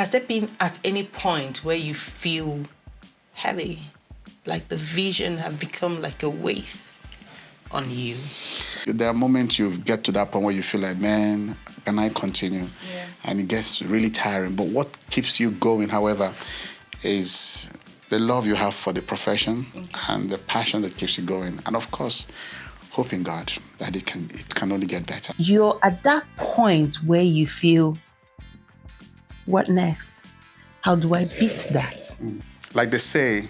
Has there been at any point where you feel heavy, like the vision have become like a weight on you? There are moments you get to that point where you feel like, man, can I continue? Yeah. And it gets really tiring. But what keeps you going, however, is the love you have for the profession and the passion that keeps you going. And of course, hope in God that it can only get better. You're at that point where you feel, what next? How do I beat that? Like they say,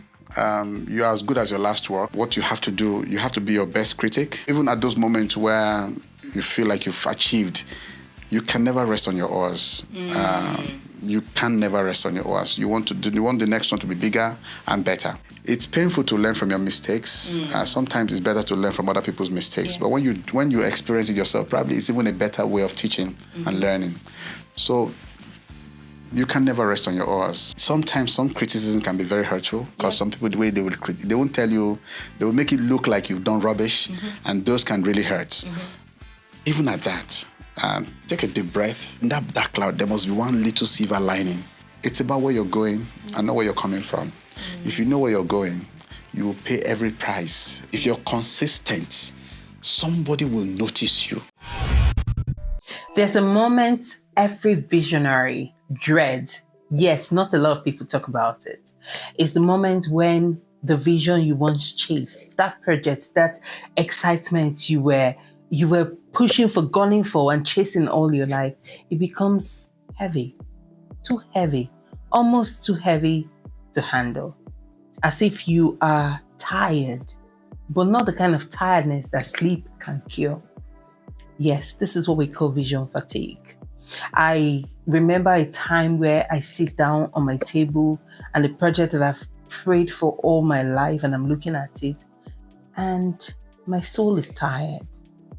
you are as good as your last work. What you have to do, you have to be your best critic. Even at those moments where you feel like you've achieved, you can never rest on your oars. You can never rest on your oars. You want the next one to be bigger and better. It's painful to learn from your mistakes. Sometimes it's better to learn from other people's mistakes. But when you experience it yourself, probably it's even a better way of teaching and learning. So you can never rest on your oars. Sometimes some criticism can be very hurtful because some people, the way they won't tell you, they will make it look like you've done rubbish, and those can really hurt. Even at that, take a deep breath. In that dark cloud, there must be one little silver lining. It's about where you're going and not where you're coming from. If you know where you're going, you will pay every price. If you're consistent, somebody will notice you. There's a moment every visionary dread. Yes, not a lot of people talk about it. It's the moment when the vision you once chased, that project, that excitement you were pushing for, gunning for, and chasing all your life, it becomes heavy, too heavy, almost too heavy to handle. As if you are tired, but not the kind of tiredness that sleep can cure. Yes, this is what we call vision fatigue. I remember a time where I sit down on my table and the project that I've prayed for all my life, and I'm looking at it, and my soul is tired.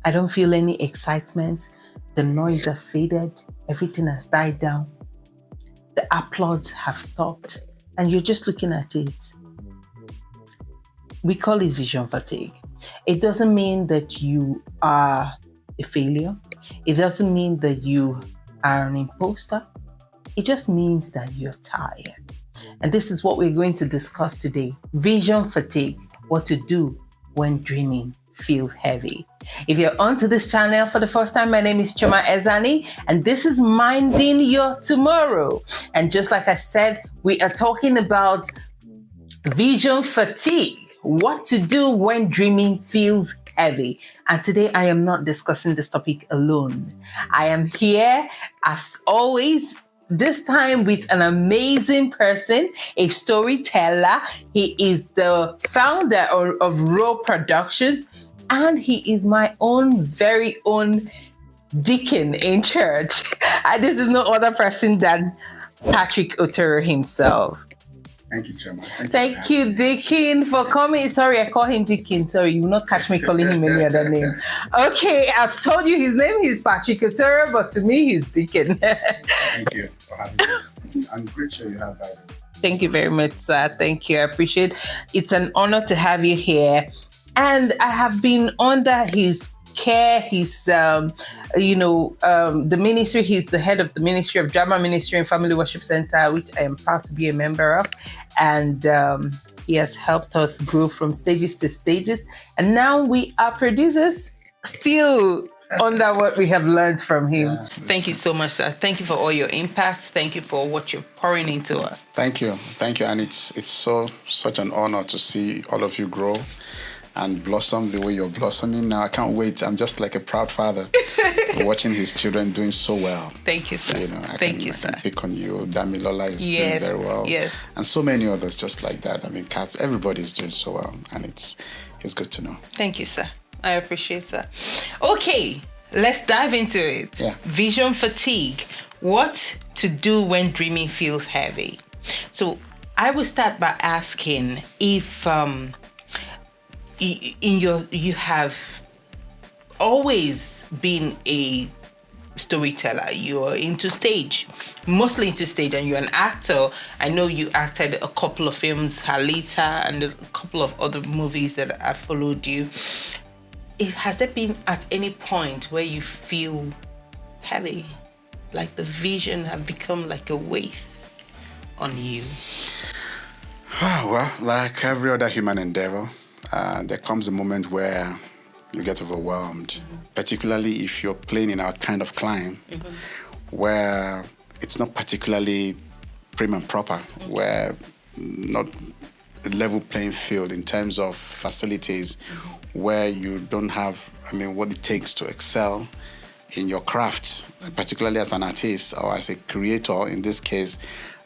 I don't feel any excitement. The noise has faded. Everything has died down. The applauds have stopped. And you're just looking at it. We call it vision fatigue. It doesn't mean that you are a failure. It doesn't mean that you are an imposter. It just means that you're tired. And this is what we're going to discuss today. Vision fatigue, what to do when dreaming feels heavy. If you're onto this channel for the first time, my name is Choma Ezani, and this is Minding Your Tomorrow. And just like I said, we are talking about vision fatigue, what to do when dreaming feels heavy. And today I am not discussing this topic alone. I am here, as always, this time with an amazing person, a storyteller. He is the founder of Raw Productions, and he is my own very own deacon in church. And this is no other person than Patrick Otero himself. Thank you, Choma. Thank you, Deacon, for coming. Sorry, I call him Deacon. Sorry, you will not catch me calling him any other name. Okay, I've told you his name is Patrick Otero, but to me, he's Deacon. Thank you for having me. I'm pretty sure you have that. Thank you very much, sir. Thank you. I appreciate it. It's an honor to have you here. And I have been under his care. He's, the ministry. He's the head of the Ministry of Drama Ministry and Family Worship Center, which I am proud to be a member of. And he has helped us grow from stages to stages. And now we are producers still under what we have learned from him. Yeah. Thank you so much, sir. Thank you for all your impact. Thank you for what you're pouring into us. Thank you. And it's such an honor to see all of you grow and blossom the way you're blossoming now. I can't wait. I'm just like a proud father watching his children doing so well. Thank you, sir. Thank you, sir. I can pick on you. Damilola is doing very well. Yes. And so many others just like that. I mean, Kat, everybody's doing so well, and it's good to know. Thank you, sir. I appreciate that. Okay, let's dive into it. Yeah. Vision fatigue. What to do when dreaming feels heavy. So I will start by asking if you have always been a storyteller. You're into stage, mostly into stage, and you're an actor. I know you acted a couple of films, Halita, and a couple of other movies that I followed you. Has there been at any point where you feel heavy, like the vision have become like a weight on you? Well, like every other human endeavor, there comes a moment where you get overwhelmed, particularly if you're playing in our kind of climb where it's not particularly prim and proper, where not a level playing field in terms of facilities, where you don't have, what it takes to excel in your craft, particularly as an artist or as a creator, in this case,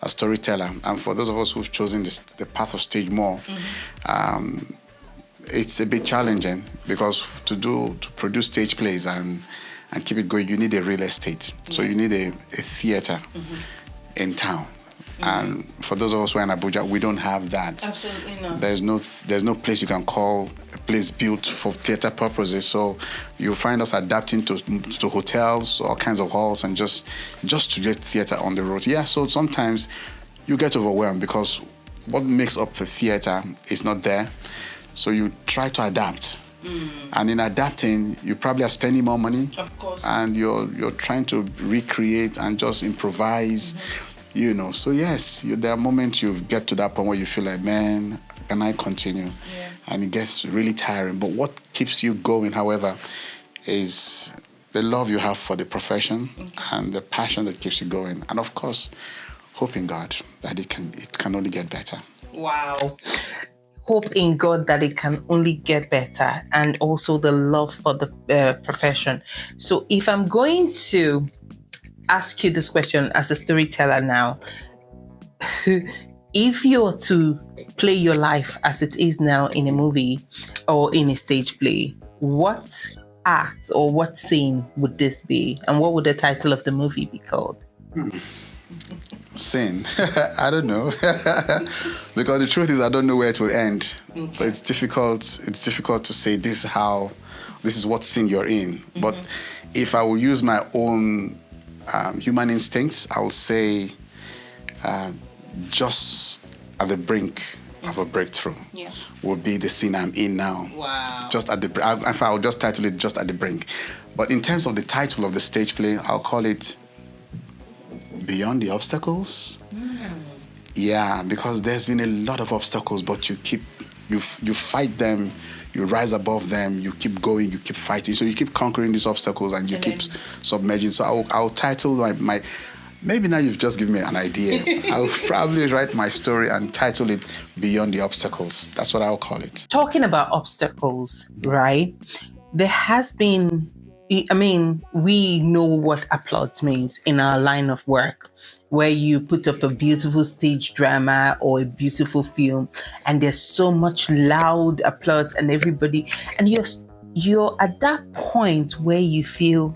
a storyteller. And for those of us who've chosen the path of stage more, it's a bit challenging because to produce stage plays and keep it going, you need a real estate. So you need a theater in town. And for those of us who are in Abuja, we don't have that. Absolutely not. There's no place you can call a place built for theater purposes. So you find us adapting to hotels, all kinds of halls, and just to get theater on the road. Yeah, so sometimes you get overwhelmed because what makes up the theater is not there. So you try to adapt. And in adapting, you probably are spending more money. Of course. And you're trying to recreate and just improvise. So yes, there are moments you get to that point where you feel like, man, can I continue? Yeah. And it gets really tiring. But what keeps you going, however, is the love you have for the profession and the passion that keeps you going. And of course, hope in God that it can only get better. Wow. Hope in God that it can only get better, and also the love for the profession. So if I'm going to ask you this question as a storyteller now, if you were to play your life as it is now in a movie or in a stage play, what act or what scene would this be? And what would the title of the movie be called? Scene? I don't know. Because the truth is I don't know where it will end. Okay. So it's difficult to say this is what scene you're in. But if I will use my own human instincts, I will say just at the brink of a breakthrough will be the scene I'm in now. Wow. Just at the brink. In fact, I'll just title it Just at the Brink. But in terms of the title of the stage play, I'll call it Beyond the Obstacles. Yeah, because there's been a lot of obstacles, but you fight them, you rise above them, you keep going, you keep fighting. So you keep conquering these obstacles and you keep submerging. So I'll title my maybe now you've just given me an idea. I'll probably write my story and title it Beyond the Obstacles. That's what I'll call it. Talking about obstacles, right? There has been, we know what applause means in our line of work, where you put up a beautiful stage drama or a beautiful film, and there's so much loud applause and everybody, and you're at that point where you feel,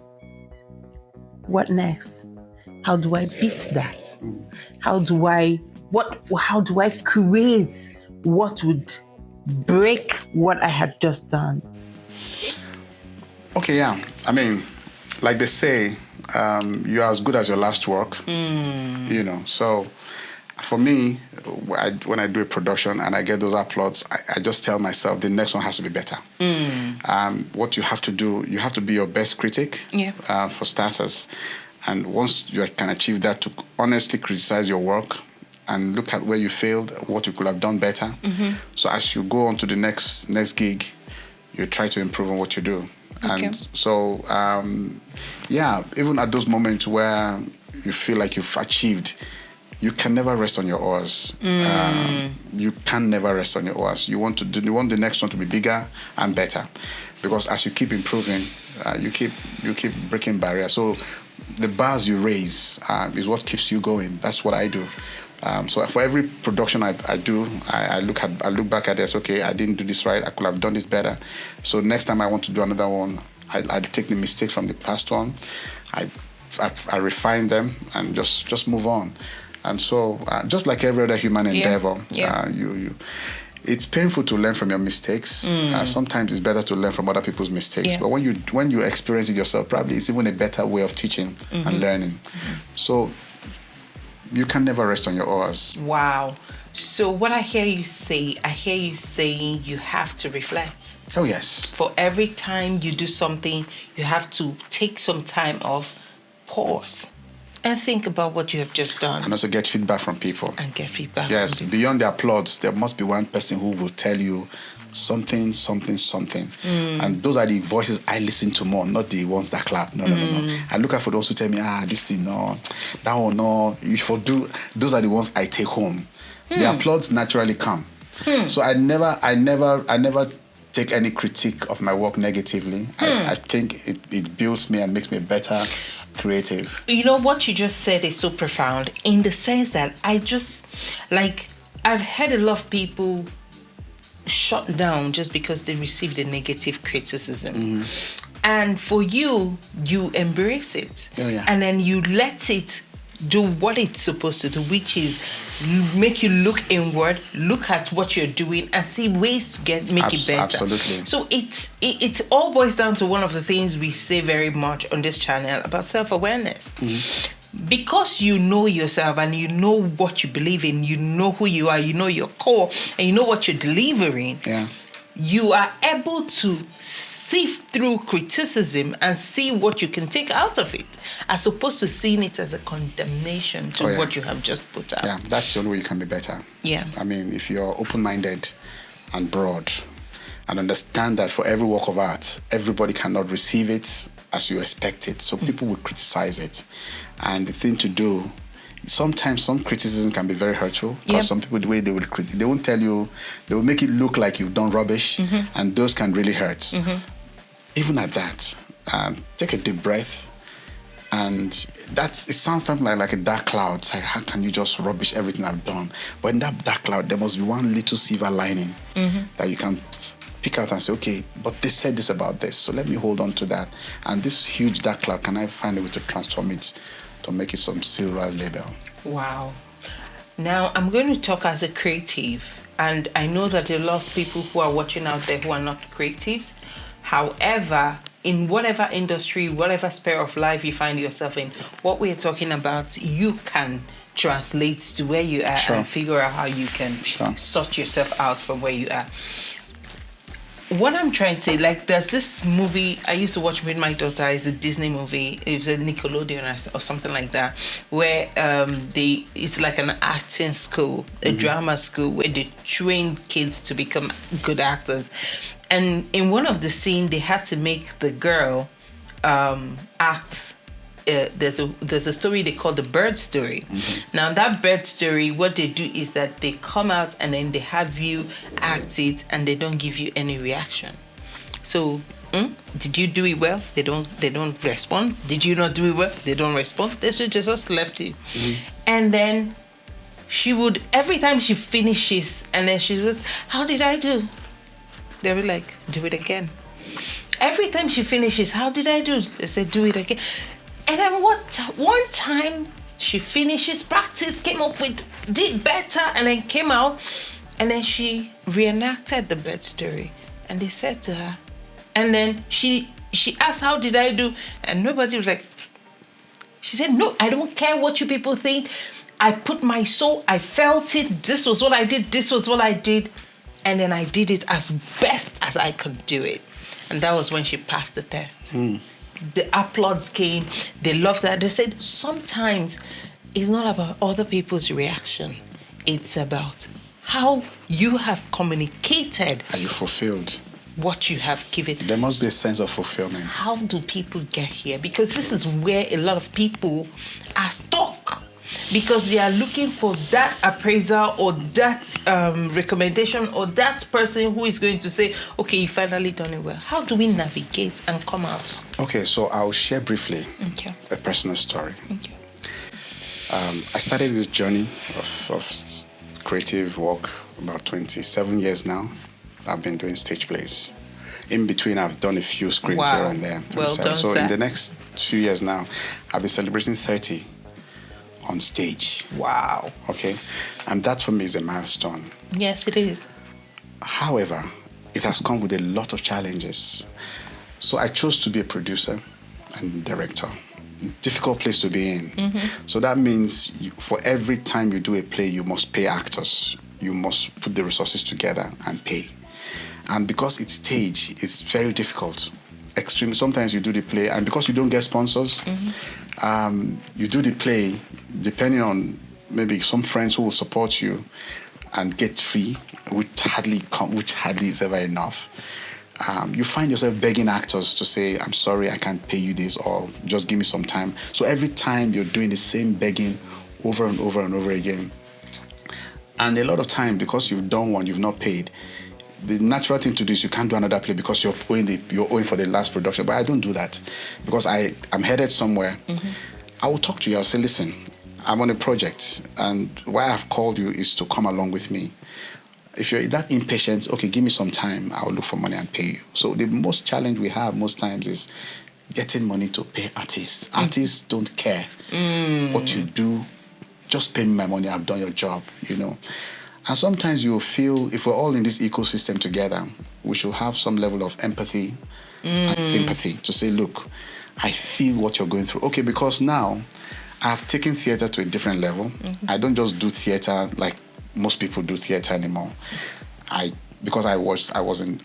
what next? How do I beat that? How do I create what would break what I had just done? Okay, yeah. Like they say, you're as good as your last work. So for me, when I do a production and I get those applauds, I just tell myself the next one has to be better. What you have to do, you have to be your best critic, for starters. And once you can achieve that, to honestly criticize your work and look at where you failed, what you could have done better. So as you go on to the next gig, you try to improve on what you do. Okay. And so, even at those moments where you feel like you've achieved, you can never rest on your oars. You can never rest on your oars. You want the next one to be bigger and better, because as you keep improving, you keep breaking barriers. So the bars you raise is what keeps you going. That's what I do. So for every production I do, I look back at this. Okay, I didn't do this right. I could have done this better. So next time I want to do another one, I take the mistakes from the past one, I refine them and just move on. And so just like every other human endeavor, it's painful to learn from your mistakes. Sometimes it's better to learn from other people's mistakes. But when you experience it yourself, probably it's even a better way of teaching and learning. So you can never rest on your oars. Wow. So what I hear you saying you have to reflect. Oh, yes. For every time you do something, you have to take some time off, pause, And think about what you have just done. And also get feedback from people. And get feedback Yes, from people. beyond the applause, there must be one person who will tell you something. And those are the voices I listen to more, not the ones that clap. No. I look out for those who tell me, this thing, no, that one, no. Those are the ones I take home. The applause naturally come. So I never take any critique of my work negatively. I think it builds me and makes me a better creative. You know, what you just said is so profound, in the sense that I've heard a lot of people shut down just because they received a negative criticism. And for you embrace it. And then you let it do what it's supposed to do, which is make you look inward, look at what you're doing, and see ways to make it better. Absolutely. So it all boils down to one of the things we say very much on this channel about self-awareness. Because you know yourself and you know what you believe in, you know who you are, you know your core, and you know what you're delivering, you are able to sift through criticism and see what you can take out of it, as opposed to seeing it as a condemnation to what you have just put out. Yeah, that's the only way you can be better. Yeah. I mean, if you're open-minded and broad and understand that for every work of art, everybody cannot receive it as you expect it. So people will criticize it. And the thing to do, sometimes some criticism can be very hurtful, because some people, the way they won't tell you, they will make it look like you've done rubbish, and those can really hurt. Even at that, take a deep breath, and it sounds something like a dark cloud. It's like, how can you just rubbish everything I've done? But in that dark cloud, there must be one little silver lining that you can pick out and say, okay, but they said this about this, so let me hold on to that. And this huge dark cloud, can I find a way to transform it, to make it some silver label? Wow. Now, I'm going to talk as a creative, and I know that there are a lot of people who are watching out there who are not creatives. However, in whatever industry, whatever sphere of life you find yourself in, what we're talking about, you can translate to where you are and figure out how you can sort yourself out from where you are. What I'm trying to say, there's this movie I used to watch with my daughter. It's a Disney movie. It was a Nickelodeon or something like that, where it's like an acting school, a drama school, where they train kids to become good actors. And in one of the scenes, they had to make the girl act. There's a story they call the bird story. Now, that bird story, what they do is that they come out and then they have you act it, and they don't give you any reaction. So, did you do it well? They don't respond. Did you not do it well? They don't respond. They just left you. And then she would, every time she finishes, and then she was, how did I do? They were like, do it again. Every time she finishes, how did I do? They said, do it again. And then one time she finishes, practice, came up with, did better, and then came out, and then she reenacted the bird story. And they said to her, and then she asked, how did I do? And nobody was like, she said, no, I don't care what you people think. I put my soul, I felt it. This was what I did. This was what I did. And then I did it as best as I could do it. And that was when she passed the test. The applause came. They loved that. They said, sometimes it's not about other people's reaction. It's about how you have communicated. Are you fulfilled? What you have given. There must be a sense of fulfillment. How do people get here? Because this is where a lot of people are stuck. Because they are looking for that appraiser or that recommendation or that person who is going to say, okay, you finally done it well. How do we navigate and come out? Okay, so I'll share briefly a personal story. I started this journey of creative work about 27 years now. I've been doing stage plays. In between, I've done a few screens here and there. Well done, so sir. in the next few years now, I'll be celebrating 30 on stage. Wow. Okay? And that for me is a milestone. Yes, it is. However, it has come with a lot of challenges. So I chose to be a producer and director. Difficult place to be in. So that means for every time you do a play, you must pay actors. You must put the resources together and pay. And because it's stage, it's very difficult. Extremely. Sometimes you do the play, and because you don't get sponsors, You do the play, depending on maybe some friends who will support you and get free, which hardly is ever enough. You find yourself begging actors to say, I'm sorry, I can't pay you this, or just give me some time. So every time you're doing the same begging over and over and over again. And a lot of time, because you've done one, you've not paid, the natural thing to do is you can't do another play because you're owing for the last production. But I don't do that because I'm headed somewhere. I will talk to you. I'll say, listen, I'm on a project, and why I've called you is to come along with me. If you're that impatient, okay, give me some time. I'll look for money and pay you. So the most challenge we have most times is getting money to pay artists. Artists don't care what you do. Just pay me my money. I've done your job, And sometimes you'll feel, if we're all in this ecosystem together, we should have some level of empathy and sympathy to say, look, I feel what you're going through. Okay, because now I've taken theater to a different level. I don't just do theater like most people do theater anymore. Because I was in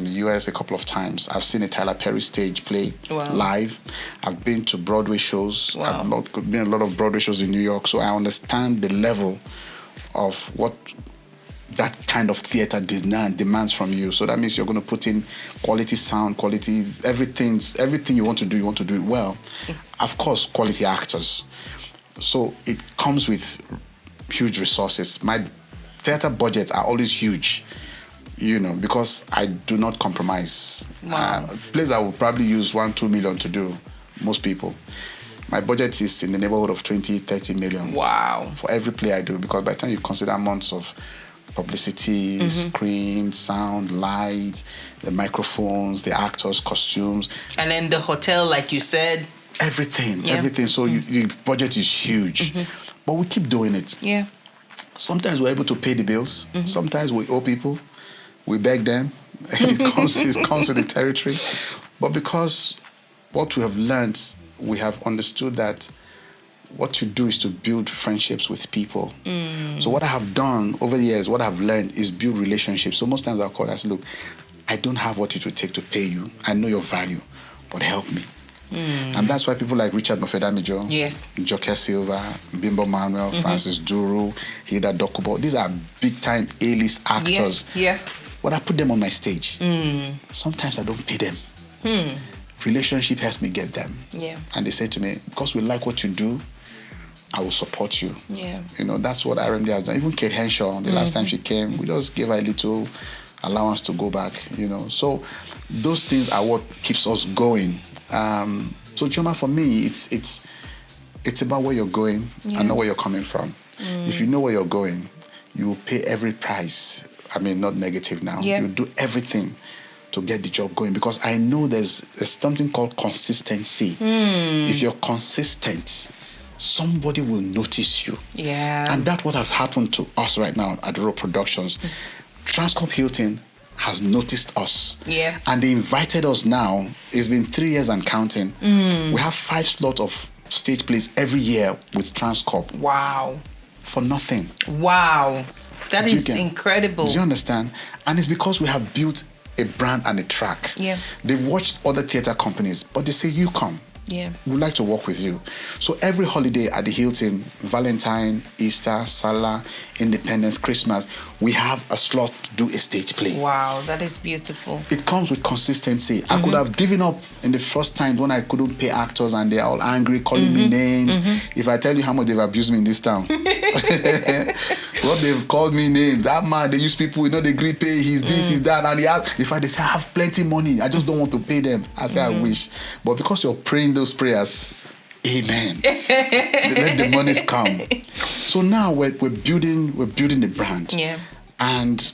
the US a couple of times. I've seen a Tyler Perry stage play live. I've been to Broadway shows. I've been a lot of Broadway shows in New York, so I understand the level of what that kind of theater demands from you. So that means you're going to put in quality sound, quality everything you want to do it well. Of course, quality actors. So it comes with huge resources. My theater budgets are always huge, because I do not compromise. Plays I will probably use 1-2 million to do, most people. My budget is in the neighborhood of 20-30 million. Wow. For every play I do, because by the time you consider months of publicity, screen, sound, lights, the microphones, the actors, costumes. And then the hotel, like you said. Everything. So the budget is huge. But we keep doing it. Yeah. Sometimes we're able to pay the bills. Sometimes we owe people. We beg them. It comes with the territory. But because what we have learned, we have understood that what you do is to build friendships with people. So what I have done over the years, what I've learned is build relationships. So most times I'll call and say, look, I don't have what it would take to pay you. I know your value, but help me. And that's why people like Richard Mofedamijo, Joke Silva, Bimbo Manuel, Francis Duru, Hilda Dokubo, these are big-time A-list actors. Yes. But I put them on my stage. Sometimes I don't pay them. Relationship helps me get them. Yeah. And they say to me, because we like what you do, I will support you. Yeah. That's what RMD has done. Even Kate Henshaw, the last time she came, we just gave her a little allowance to go back, So those things are what keeps us going. So Chioma, for me, it's about where you're going and not where you're coming from. If you know where you're going, you will pay every price. I mean, not negative now. Yeah. You do everything to get the job going, because I know there's something called consistency. If you're consistent, somebody will notice you. Yeah. And that's what has happened to us right now at Road Productions. Transcorp Hilton has noticed us. Yeah. And they invited us now. It's been 3 years and counting. We have 5 slots of stage plays every year with Transcorp. Wow. For nothing. Wow. That is incredible. Do you understand? And it's because we have built a brand and a track. Yeah. They've watched other theater companies, but they say, you come. Yeah. We'd like to work with you. So every holiday at the Hilton, Valentine, Easter, Salah, Independence, Christmas, we have a slot to do a stage play. Wow, that is beautiful. It comes with consistency. I could have given up in the first time when I couldn't pay actors and they're all angry, calling me names. If I tell you how much they've abused me in this town. What they've called me names. That man, they use people, they agree pay, he's this, he's that. And they say, I have plenty money, I just don't want to pay them. I say, I wish. But because you're praying those prayers, amen. Let the monies come. So now we're building the brand. Yeah. And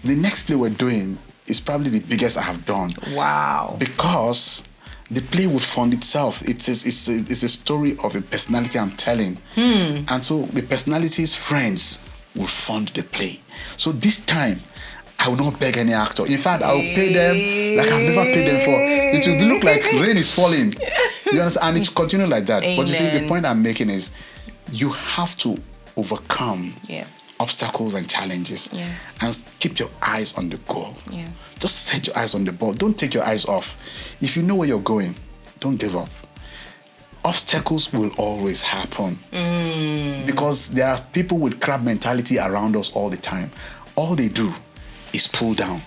the next play we're doing is probably the biggest I have done. Wow. Because the play will fund itself. It's a story of a personality I'm telling. And so the personality's friends will fund the play. So this time, I will not beg any actor. In fact, I will pay them like I've never paid them for. It will look like rain is falling. You understand? And it will continue like that. Amen. But you see, the point I'm making is you have to overcome obstacles and challenges and keep your eyes on the goal. Yeah. Just set your eyes on the ball. Don't take your eyes off. If you know where you're going, don't give up. obstacles will always happen. Because there are people with crab mentality around us all the time. All they do is pull down.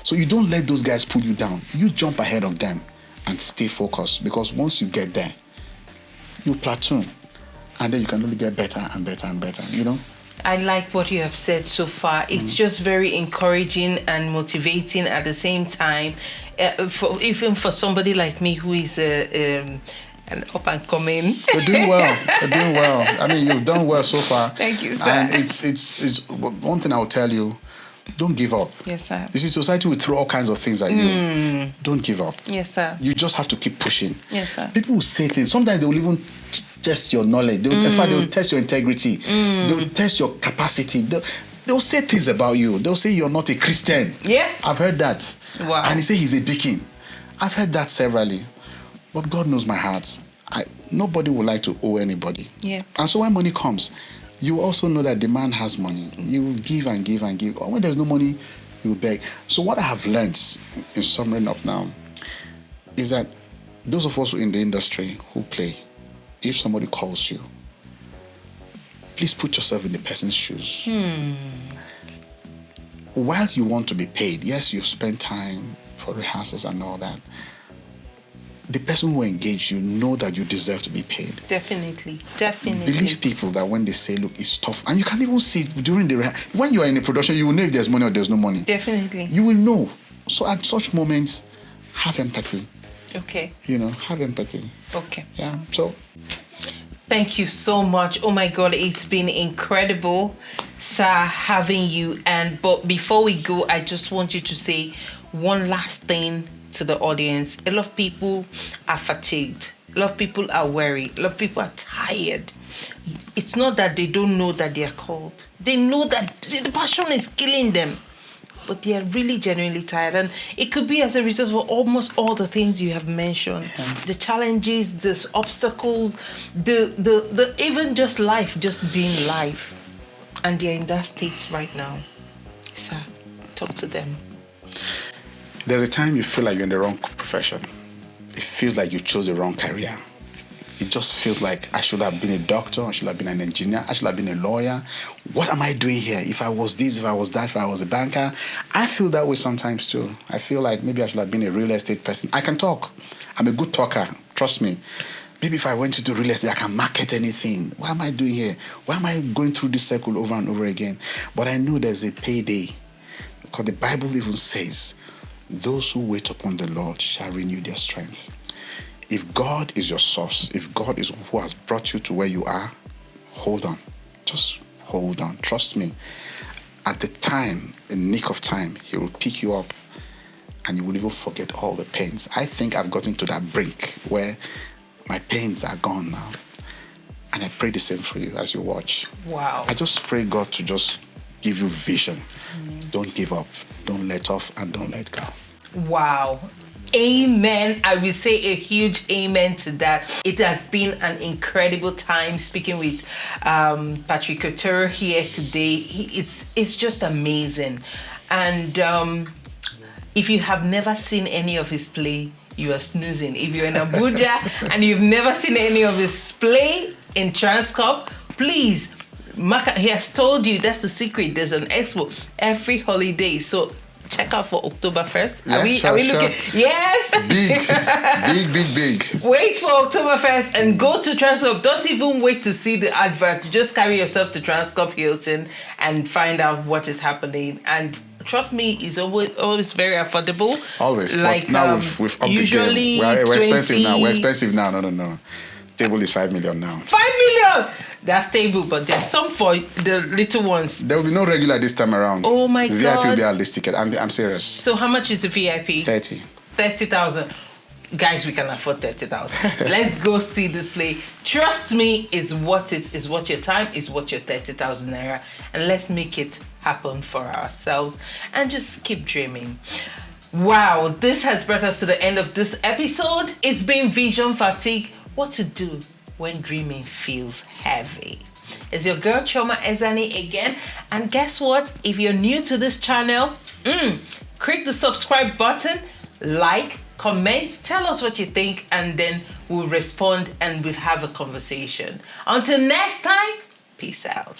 So you don't let those guys pull you down. You jump ahead of them and stay focused, because once you get there, you platoon, and then you can only get better and better and better, you know? I like what you have said so far. It's just very encouraging and motivating at the same time. Even for somebody like me who is an up and coming. You're doing well. You're doing well. I mean, you've done well so far. Thank you, sir. And it's one thing I'll tell you. Don't give up. Yes, sir. You see, society will throw all kinds of things at you. Don't give up. Yes, sir. You just have to keep pushing. Yes, sir. People will say things. Sometimes they will even test your knowledge. In fact, they will test your integrity. They will test your capacity. They'll say things about you. They'll say you're not a Christian. Yeah. I've heard that. Wow. And he say he's a deacon. I've heard that severally. But God knows my heart. Nobody would like to owe anybody. Yeah. And so when money comes, you also know that the man has money. You will give and give and give. Or when there's no money, you will beg. So what I have learned, in summing up now, is that those of us in the industry who play, if somebody calls you, please put yourself in the person's shoes. While you want to be paid, yes, you spend time for rehearsals and all that, the person who engaged you know that you deserve to be paid. Definitely. Believe people that when they say, look, it's tough. And you can even see during the when you are in a production, you will know if there's money or there's no money. Definitely. You will know. So at such moments, have empathy. Okay. You know, have empathy. Okay. Yeah. So thank you so much. Oh my God, it's been incredible, sir, having you. But before we go, I just want you to say one last thing to the audience. A lot of people are fatigued. A lot of people are weary. A lot of people are tired. It's not that they don't know that they are called. They know that the passion is killing them, but they are really genuinely tired. And it could be as a result of almost all the things you have mentioned. Yeah. The challenges, the obstacles, the even just life, just being life. And they're in that state right now. Sir, talk to them. There's a time you feel like you're in the wrong profession. It feels like you chose the wrong career. It just feels like I should have been a doctor, I should have been an engineer, I should have been a lawyer. What am I doing here? If I was this, if I was that, if I was a banker. I feel that way sometimes too. I feel like maybe I should have been a real estate person. I can talk. I'm a good talker. Trust me. Maybe if I went into real estate, I can market anything. What am I doing here? Why am I going through this circle over and over again? But I know there's a payday. Because the Bible even says, those who wait upon the Lord shall renew their strength. If God is your source, if God is who has brought you to where you are, hold on. Just hold on. Trust me. At the time, in the nick of time, He will pick you up and you will even forget all the pains. I think I've gotten to that brink where my pains are gone now. And I pray the same for you as you watch. Wow. I just pray God to just give you vision. Don't give up. Don't let off and don't let go. Wow. Amen. I will say a huge amen to that. It has been an incredible time speaking with Patrick Otero here today. It's just amazing. And if you have never seen any of his play, you are snoozing. If you're in Abuja and you've never seen any of his play in Transcorp, please, he has told you that's the secret. There's an expo every holiday. So check out for October 1st. Yeah, are we looking? Yes. Big. Wait for October 1st and go to Transcorp. Don't even wait to see the advert. Just carry yourself to Transcorp Hilton and find out what is happening. And trust me, it's always very affordable. Always. Like but now we've upped usually the game. We're expensive now. 20. We're expensive now. No. Table is 5 million now. 5 million. That's stable, but there's some for the little ones. There will be no regular this time around. Oh my VIP God. will be our list ticket. I'm serious. So how much is the VIP? 30. 30,000. Guys, we can afford 30,000. Let's go see this play. Trust me, it's what it is. What your time is, what your 30,000 naira, and let's make it happen for ourselves and just keep dreaming. Wow, this has brought us to the end of this episode. It's been Vision Fatigue. What to do when dreaming feels heavy. It's your girl Chioma Ezani again, and guess what? If you're new to this channel, click the subscribe button, like, comment, tell us what you think, and then we'll respond and we'll have a conversation. Until next time, peace out.